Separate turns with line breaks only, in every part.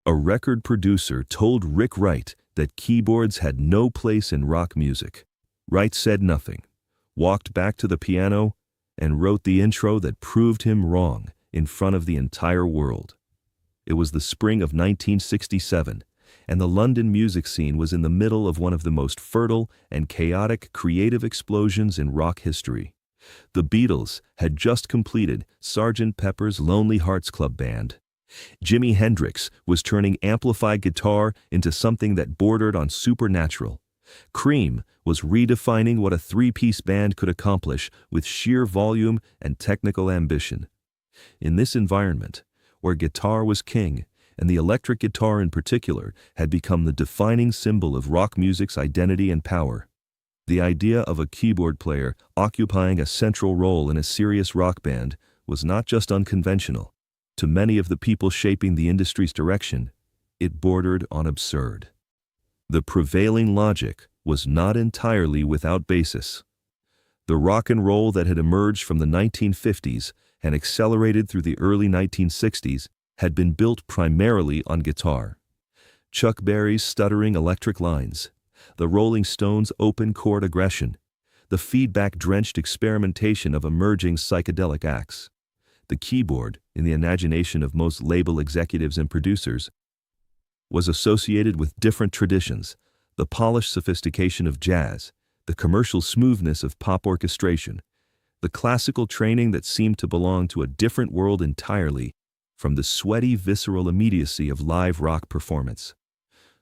A record producer told Wright that keyboards had no place in rock music. Wright said nothing, walked back to the piano, and wrote the intro that proved him wrong in front of the entire world. It was the spring of 1967, and the London music scene was in the middle of one of the most fertile and chaotic creative explosions in rock history. The Beatles had just completed Sgt. Pepper's Lonely Hearts Club Band. Jimi Hendrix was turning amplified guitar into something that bordered on supernatural. Cream was redefining what a three-piece band could accomplish with sheer volume and technical ambition. In this environment, where guitar was king, and the electric guitar in particular had become the defining symbol of rock music's identity and power, the idea of a keyboard player occupying a central role in a serious rock band was not just unconventional. To many of the people shaping the industry's direction, it bordered on absurd. The prevailing logic was not entirely without basis. The rock and roll that had emerged from the 1950s and accelerated through the early 1960s had been built primarily on guitar. Chuck Berry's stuttering electric lines, the Rolling Stones' open chord aggression, the feedback-drenched experimentation of emerging psychedelic acts. The keyboard, in the imagination of most label executives and producers, was associated with different traditions: the polished sophistication of jazz, the commercial smoothness of pop orchestration, the classical training that seemed to belong to a different world entirely from the sweaty, visceral immediacy of live rock performance.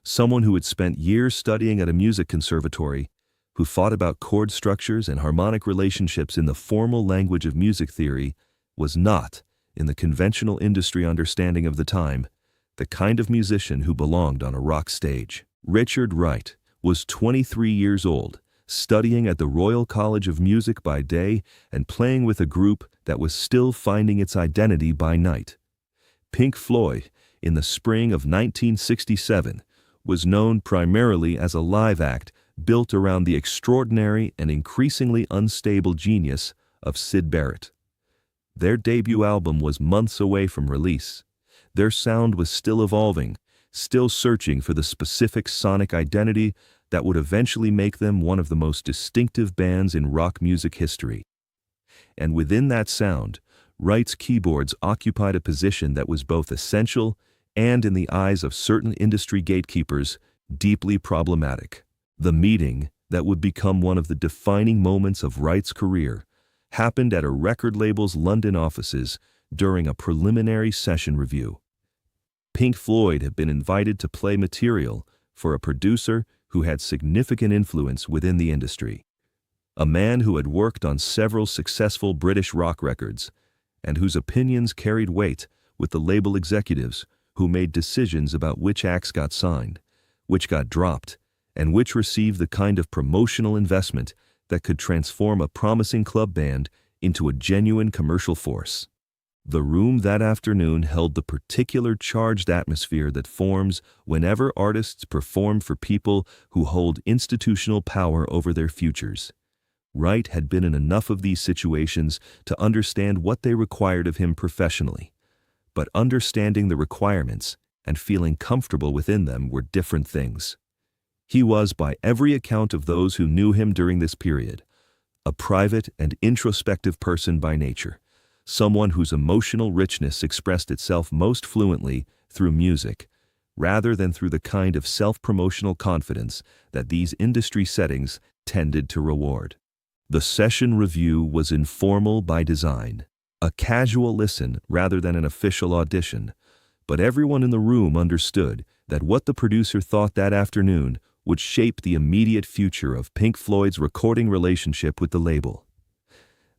Someone who had spent years studying at a music conservatory, who thought about chord structures and harmonic relationships in the formal language of music theory, was not, in the conventional industry understanding of the time, the kind of musician who belonged on a rock stage. Richard Wright was 23 years old, studying at the Royal College of Music by day and playing with a group that was still finding its identity by night. Pink Floyd, in the spring of 1967, was known primarily as a live act built around the extraordinary and increasingly unstable genius of Syd Barrett. Their debut album was months away from release. Their sound was still evolving, still searching for the specific sonic identity that would eventually make them one of the most distinctive bands in rock music history. And within that sound, Wright's keyboards occupied a position that was both essential and, in the eyes of certain industry gatekeepers, deeply problematic. The meeting that would become one of the defining moments of Wright's career happened at a record label's London offices during a preliminary session review. Pink Floyd had been invited to play material for a producer who had significant influence within the industry, a man who had worked on several successful British rock records, and whose opinions carried weight with the label executives who made decisions about which acts got signed, which got dropped, and which received the kind of promotional investment that could transform a promising club band into a genuine commercial force. The room that afternoon held the particular charged atmosphere that forms whenever artists perform for people who hold institutional power over their futures. Wright had been in enough of these situations to understand what they required of him professionally, but understanding the requirements and feeling comfortable within them were different things. He was, by every account of those who knew him during this period, a private and introspective person by nature, someone whose emotional richness expressed itself most fluently through music, rather than through the kind of self-promotional confidence that these industry settings tended to reward. The session review was informal by design, a casual listen rather than an official audition, but everyone in the room understood that what the producer thought that afternoon would shape the immediate future of Pink Floyd's recording relationship with the label.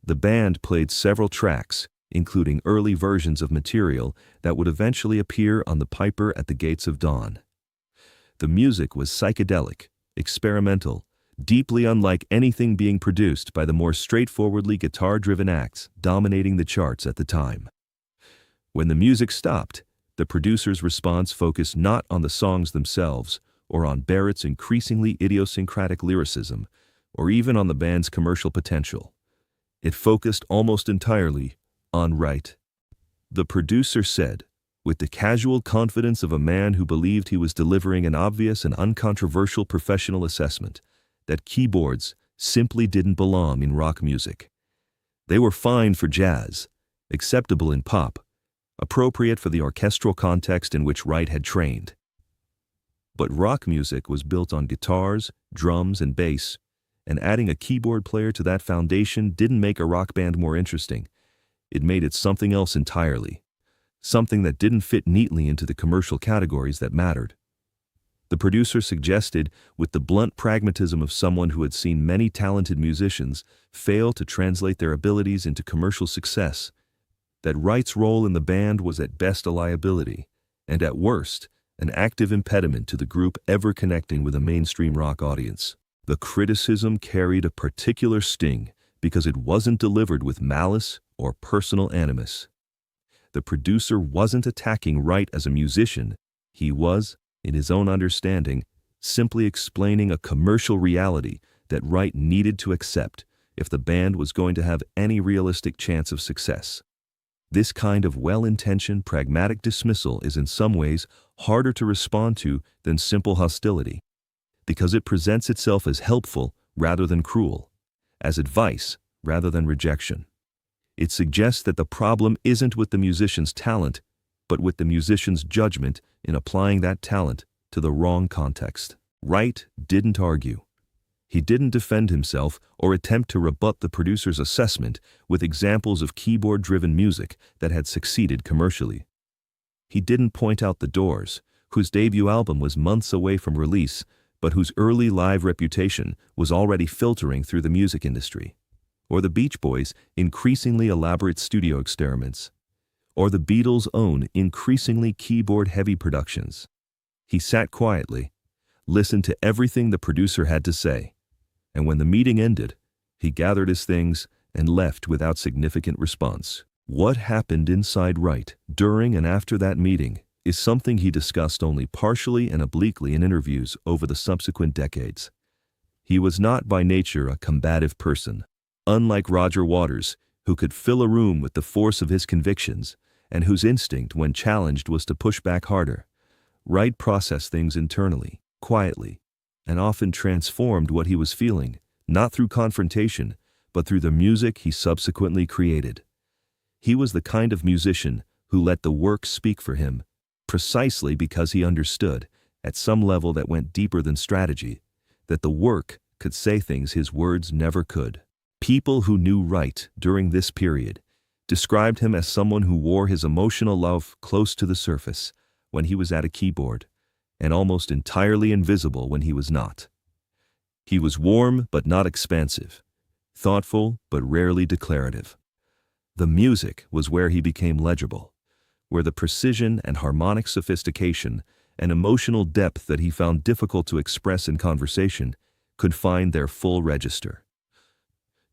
The band played several tracks, including early versions of material that would eventually appear on the Piper at the Gates of Dawn. The music was psychedelic, experimental, deeply unlike anything being produced by the more straightforwardly guitar-driven acts dominating the charts at the time. When the music stopped, the producer's response focused not on the songs themselves, or on Barrett's increasingly idiosyncratic lyricism, or even on the band's commercial potential. It focused almost entirely on Wright. The producer said, with the casual confidence of a man who believed he was delivering an obvious and uncontroversial professional assessment, that keyboards simply didn't belong in rock music. They were fine for jazz, acceptable in pop, appropriate for the orchestral context in which Wright had trained. But rock music was built on guitars, drums, and bass, and adding a keyboard player to that foundation didn't make a rock band more interesting. It made it something else entirely, something that didn't fit neatly into the commercial categories that mattered. The producer suggested, with the blunt pragmatism of someone who had seen many talented musicians fail to translate their abilities into commercial success, that Wright's role in the band was at best a liability, and at worst, an active impediment to the group ever connecting with a mainstream rock audience. The criticism carried a particular sting because it wasn't delivered with malice or personal animus. The producer wasn't attacking Wright as a musician. He was, in his own understanding, simply explaining a commercial reality that Wright needed to accept if the band was going to have any realistic chance of success. This kind of well-intentioned, pragmatic dismissal is in some ways harder to respond to than simple hostility, because it presents itself as helpful rather than cruel, as advice rather than rejection. It suggests that the problem isn't with the musician's talent, but with the musician's judgment in applying that talent to the wrong context. Wright didn't argue. He didn't defend himself or attempt to rebut the producer's assessment with examples of keyboard-driven music that had succeeded commercially. He didn't point out the Doors, whose debut album was months away from release, but whose early live reputation was already filtering through the music industry, or the Beach Boys' increasingly elaborate studio experiments, or the Beatles' own increasingly keyboard-heavy productions. He sat quietly, listened to everything the producer had to say, and when the meeting ended, he gathered his things and left without significant response. What happened inside Wright during and after that meeting is something he discussed only partially and obliquely in interviews over the subsequent decades. He was not by nature a combative person. Unlike Roger Waters, who could fill a room with the force of his convictions and whose instinct, when challenged, was to push back harder, Wright processed things internally, quietly, and often transformed what he was feeling, not through confrontation, but through the music he subsequently created. He was the kind of musician who let the work speak for him, precisely because he understood, at some level that went deeper than strategy, that the work could say things his words never could. People who knew Wright during this period described him as someone who wore his emotional love close to the surface when he was at a keyboard, and almost entirely invisible when he was not. He was warm but not expansive, thoughtful but rarely declarative. The music was where he became legible, where the precision and harmonic sophistication and emotional depth that he found difficult to express in conversation could find their full register.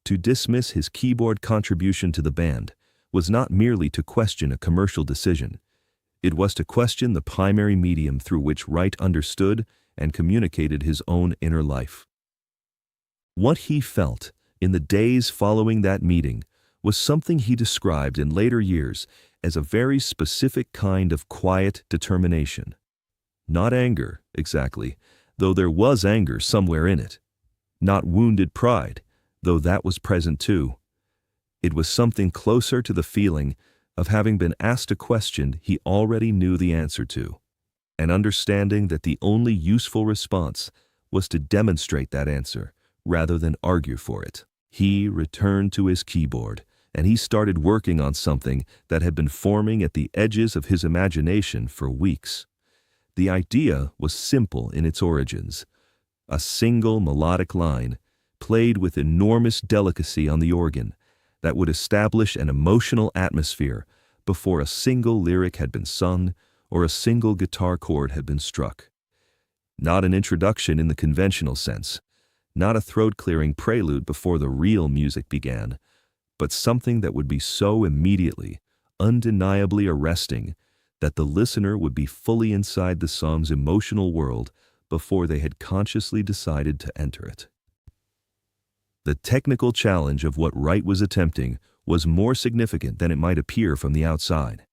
To dismiss his keyboard contribution to the band was not merely to question a commercial decision. It was to question the primary medium through which Wright understood and communicated his own inner life. What he felt in the days following that meeting was something he described in later years as a very specific kind of quiet determination. Not anger, exactly, though there was anger somewhere in it. Not wounded pride, though that was present too. It was something closer to the feeling of having been asked a question he already knew the answer to, and understanding that the only useful response was to demonstrate that answer rather than argue for it. He returned to his keyboard, and he started working on something that had been forming at the edges of his imagination for weeks. The idea was simple in its origins: a single melodic line, played with enormous delicacy on the organ, that would establish an emotional atmosphere before a single lyric had been sung or a single guitar chord had been struck. Not an introduction in the conventional sense, not a throat-clearing prelude before the real music began, but something that would be so immediately, undeniably arresting that the listener would be fully inside the song's emotional world before they had consciously decided to enter it. The technical challenge of what Wright was attempting was more significant than it might appear from the outside.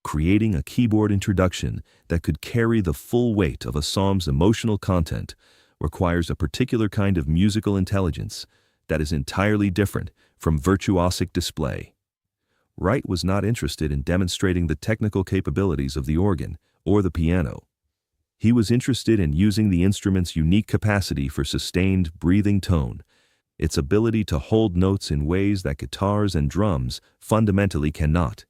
Creating a keyboard introduction that could carry the full weight of a song's emotional content requires a particular kind of musical intelligence that is entirely different from virtuosic display. Wright was not interested in demonstrating the technical capabilities of the organ or the piano. He was interested in using the instrument's unique capacity for sustained, breathing tone, its ability to hold notes in ways that guitars and drums fundamentally cannot,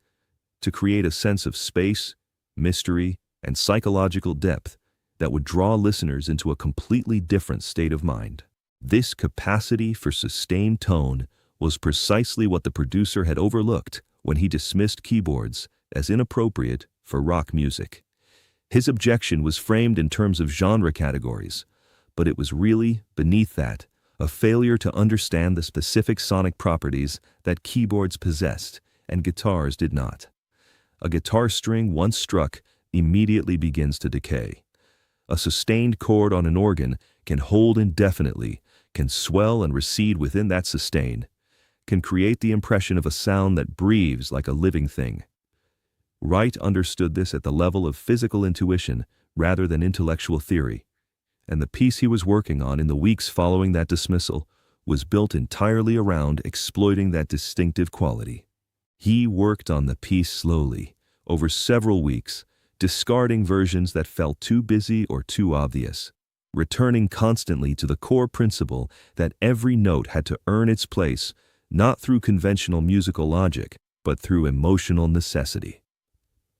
to create a sense of space, mystery, and psychological depth that would draw listeners into a completely different state of mind. This capacity for sustained tone was precisely what the producer had overlooked when he dismissed keyboards as inappropriate for rock music. His objection was framed in terms of genre categories, but it was really, beneath that, a failure to understand the specific sonic properties that keyboards possessed and guitars did not. A guitar string once struck immediately begins to decay. A sustained chord on an organ can hold indefinitely, can swell and recede within that sustain, can create the impression of a sound that breathes like a living thing. Wright understood this at the level of physical intuition rather than intellectual theory, and the piece he was working on in the weeks following that dismissal was built entirely around exploiting that distinctive quality. He worked on the piece slowly, over several weeks, discarding versions that felt too busy or too obvious, returning constantly to the core principle that every note had to earn its place, not through conventional musical logic, but through emotional necessity.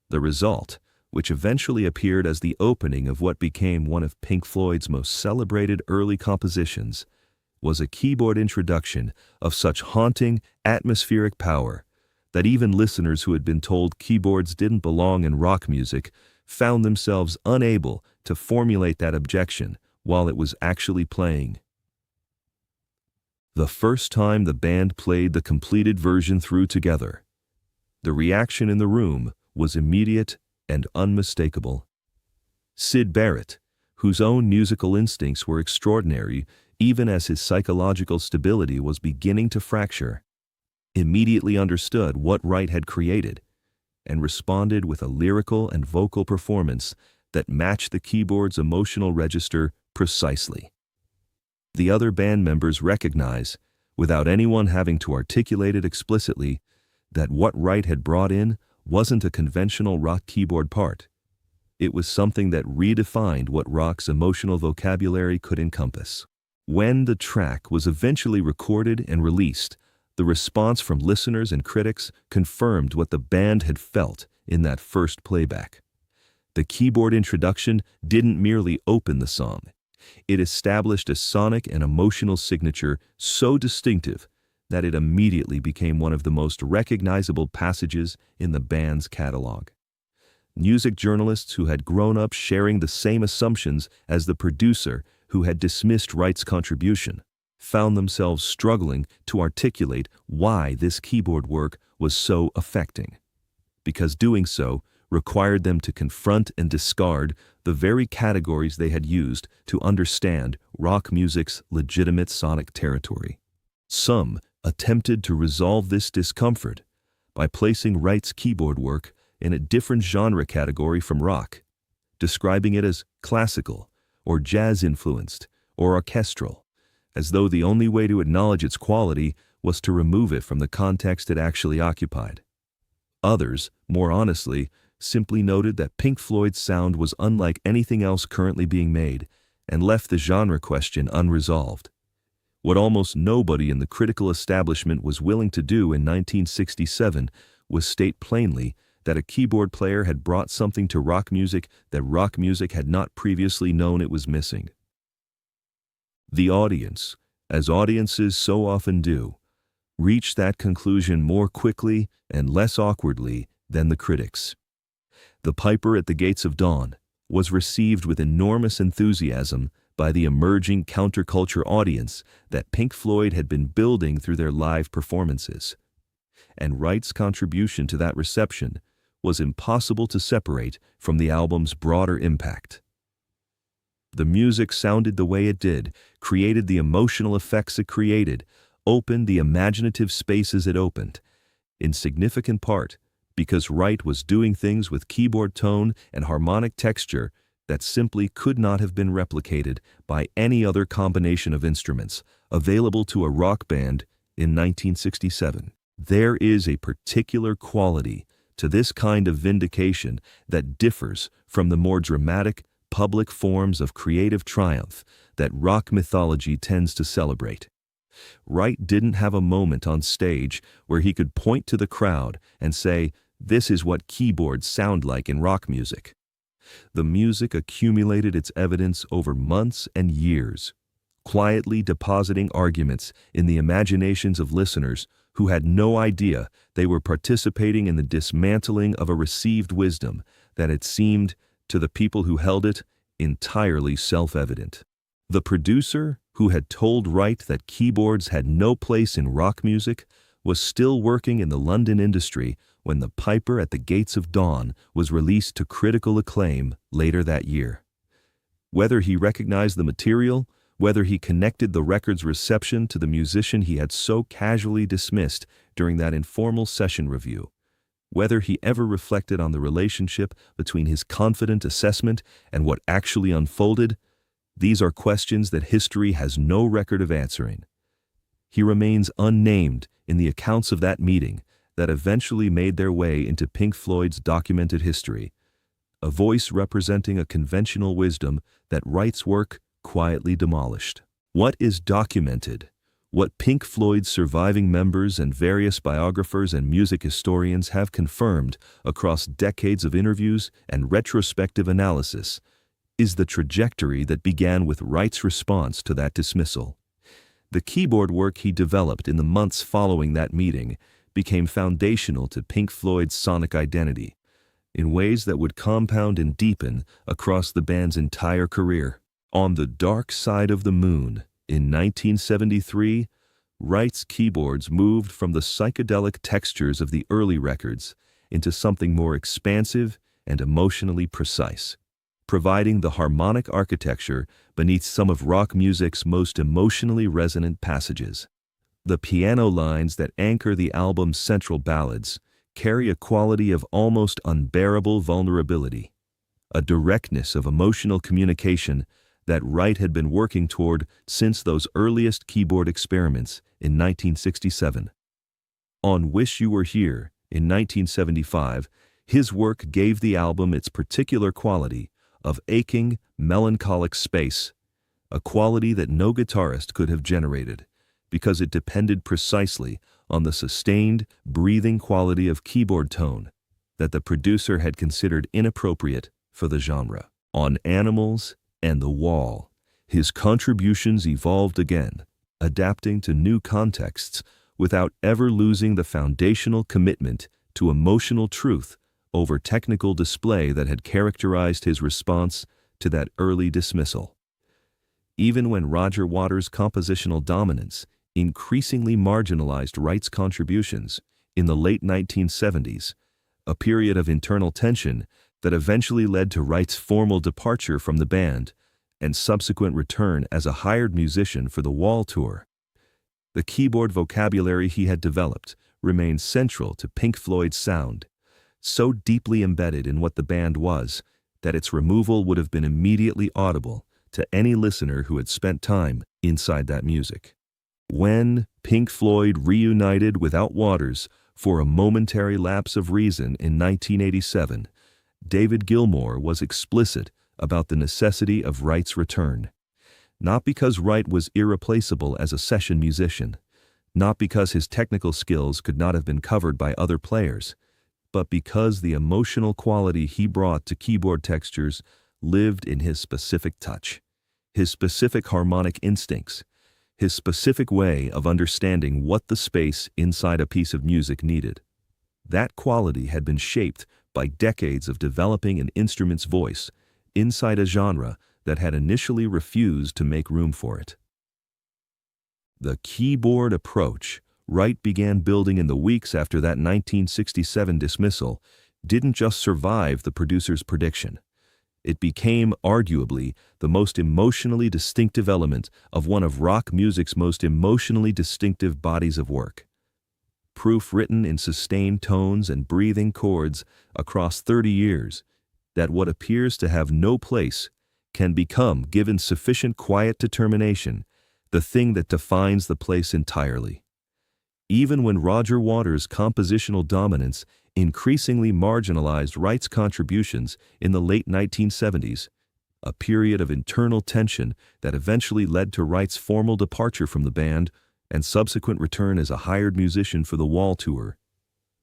The result, which eventually appeared as the opening of what became one of Pink Floyd's most celebrated early compositions, was a keyboard introduction of such haunting, atmospheric power that even listeners who had been told keyboards didn't belong in rock music found themselves unable to formulate that objection while it was actually playing. The first time the band played the completed version through together, the reaction in the room was immediate and unmistakable. Syd Barrett, whose own musical instincts were extraordinary even as his psychological stability was beginning to fracture, immediately understood what Wright had created and responded with a lyrical and vocal performance that matched the keyboard's emotional register precisely. The other band members recognize, without anyone having to articulate it explicitly, that what Wright had brought in wasn't a conventional rock keyboard part. It was something that redefined what rock's emotional vocabulary could encompass. When the track was eventually recorded and released, the response from listeners and critics confirmed what the band had felt in that first playback. The keyboard introduction didn't merely open the song. It established a sonic and emotional signature so distinctive that it immediately became one of the most recognizable passages in the band's catalog. Music journalists who had grown up sharing the same assumptions as the producer who had dismissed Wright's contribution found themselves struggling to articulate why this keyboard work was so affecting, because doing so required them to confront and discard the very categories they had used to understand rock music's legitimate sonic territory. Some attempted to resolve this discomfort by placing Wright's keyboard work in a different genre category from rock, describing it as classical or jazz-influenced or orchestral, as though the only way to acknowledge its quality was to remove it from the context it actually occupied. Others, more honestly, simply noted that Pink Floyd's sound was unlike anything else currently being made and left the genre question unresolved. What almost nobody in the critical establishment was willing to do in 1967 was state plainly that a keyboard player had brought something to rock music that rock music had not previously known it was missing. The audience, as audiences so often do, reached that conclusion more quickly and less awkwardly than the critics. The Piper at the Gates of Dawn was received with enormous enthusiasm by the emerging counterculture audience that Pink Floyd had been building through their live performances. And Wright's contribution to that reception was impossible to separate from the album's broader impact. The music sounded the way it did, created the emotional effects it created, opened the imaginative spaces it opened, in significant part because Wright was doing things with keyboard tone and harmonic texture that simply could not have been replicated by any other combination of instruments available to a rock band in 1967. There is a particular quality to this kind of vindication that differs from the more dramatic, public forms of creative triumph that rock mythology tends to celebrate. Wright didn't have a moment on stage where he could point to the crowd and say, "This is what keyboards sound like in rock music." The music accumulated its evidence over months and years, quietly depositing arguments in the imaginations of listeners who had no idea they were participating in the dismantling of a received wisdom that it seemed, to the people who held it, entirely self-evident. The producer, who had told Wright that keyboards had no place in rock music, was still working in the London industry when The Piper at the Gates of Dawn was released to critical acclaim later that year. Whether he recognized the material, whether he connected the record's reception to the musician he had so casually dismissed during that informal session review, whether he ever reflected on the relationship between his confident assessment and what actually unfolded, these are questions that history has no record of answering. He remains unnamed in the accounts of that meeting that eventually made their way into Pink Floyd's documented history, a voice representing a conventional wisdom that Wright's work quietly demolished. What is documented, what Pink Floyd's surviving members and various biographers and music historians have confirmed across decades of interviews and retrospective analysis, is the trajectory that began with Wright's response to that dismissal. The keyboard work he developed in the months following that meeting became foundational to Pink Floyd's sonic identity, in ways that would compound and deepen across the band's entire career. On the Dark Side of the Moon, in 1973, Wright's keyboards moved from the psychedelic textures of the early records into something more expansive and emotionally precise, providing the harmonic architecture beneath some of rock music's most emotionally resonant passages. The piano lines that anchor the album's central ballads carry a quality of almost unbearable vulnerability, a directness of emotional communication that Wright had been working toward since those earliest keyboard experiments in 1967. On Wish You Were Here, in 1975, his work gave the album its particular quality of aching, melancholic space, a quality that no guitarist could have generated, because it depended precisely on the sustained, breathing quality of keyboard tone that the producer had considered inappropriate for the genre. On Animals and The Wall, his contributions evolved again, adapting to new contexts without ever losing the foundational commitment to emotional truth over technical display that had characterized his response to that early dismissal. Even when Roger Waters' compositional dominance increasingly marginalized Wright's contributions in the late 1970s, a period of internal tension that eventually led to Wright's formal departure from the band and subsequent return as a hired musician for the Wall tour. The keyboard vocabulary he had developed remained central to Pink Floyd's sound, so deeply embedded in what the band was that its removal would have been immediately audible to any listener who had spent time inside that music. When Pink Floyd reunited without Waters for a momentary lapse of reason in 1987, David Gilmour was explicit about the necessity of Wright's return. Not because Wright was irreplaceable as a session musician, not because his technical skills could not have been covered by other players, but because the emotional quality he brought to keyboard textures lived in his specific touch, his specific harmonic instincts, his specific way of understanding what the space inside a piece of music needed. That quality had been shaped by decades of developing an instrument's voice inside a genre that had initially refused to make room for it. The keyboard approach Wright began building in the weeks after that 1967 dismissal didn't just survive the producer's prediction. It became, arguably, the most emotionally distinctive element of one of rock music's most emotionally distinctive bodies of work. proof written in sustained tones and breathing chords across 30 years that what appears to have no place can become, given sufficient quiet determination, the thing that defines the place entirely. Even when Roger Waters' compositional dominance increasingly marginalized Wright's contributions in the late 1970s, a period of internal tension that eventually led to Wright's formal departure from the band and subsequent return as a hired musician for the Wall tour.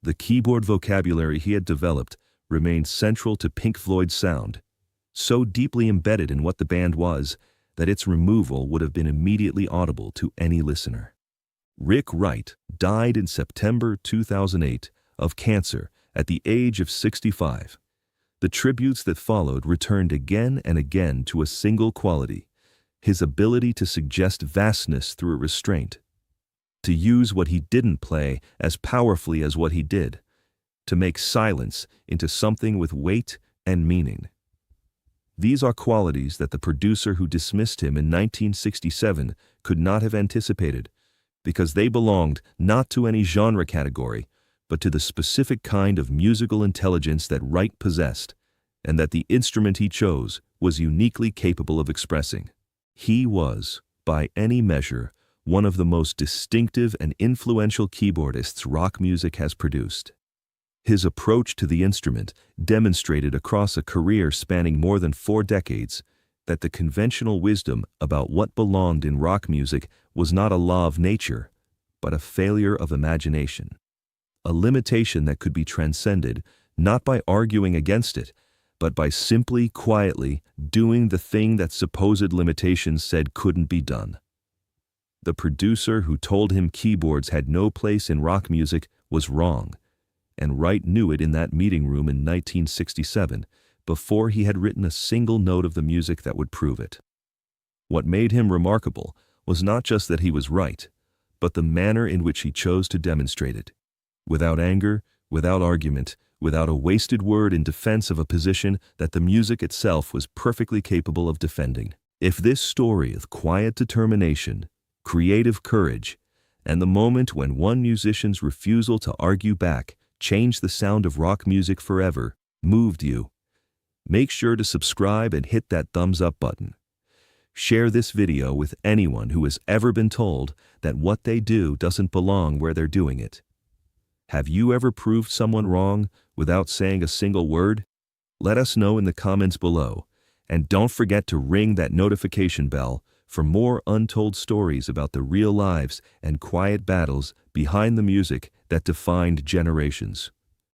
The keyboard vocabulary he had developed remained central to Pink Floyd's sound, so deeply embedded in what the band was that its removal would have been immediately audible to any listener. Rick Wright died in September 2008 of cancer at the age of 65. The tributes that followed returned again and again to a single quality: his ability to suggest vastness through a restraint, to use what he didn't play as powerfully as what he did, to make silence into something with weight and meaning. These are qualities that the producer who dismissed him in 1967 could not have anticipated, because they belonged not to any genre category, but to the specific kind of musical intelligence that Wright possessed, and that the instrument he chose was uniquely capable of expressing. He was, by any measure, one of the most distinctive and influential keyboardists rock music has produced. His approach to the instrument demonstrated across a career spanning more than 4 decades that the conventional wisdom about what belonged in rock music was not a law of nature, but a failure of imagination. A limitation that could be transcended not by arguing against it, but by simply, quietly doing the thing that supposed limitations said couldn't be done. The producer who told him keyboards had no place in rock music was wrong, and Wright knew it in that meeting room in 1967, before he had written a single note of the music that would prove it. What made him remarkable was not just that he was right, but the manner in which he chose to demonstrate it. Without anger, without argument, without a wasted word in defense of a position that the music itself was perfectly capable of defending. If this story of quiet determination, creative courage, and the moment when one musician's refusal to argue back changed the sound of rock music forever moved you, make sure to subscribe and hit that thumbs up button. Share this video with anyone who has ever been told that what they do doesn't belong where they're doing it. Have you ever proved someone wrong without saying a single word? Let us know in the comments below, and don't forget to ring that notification bell for more untold stories about the real lives and quiet battles behind the music that defined generations.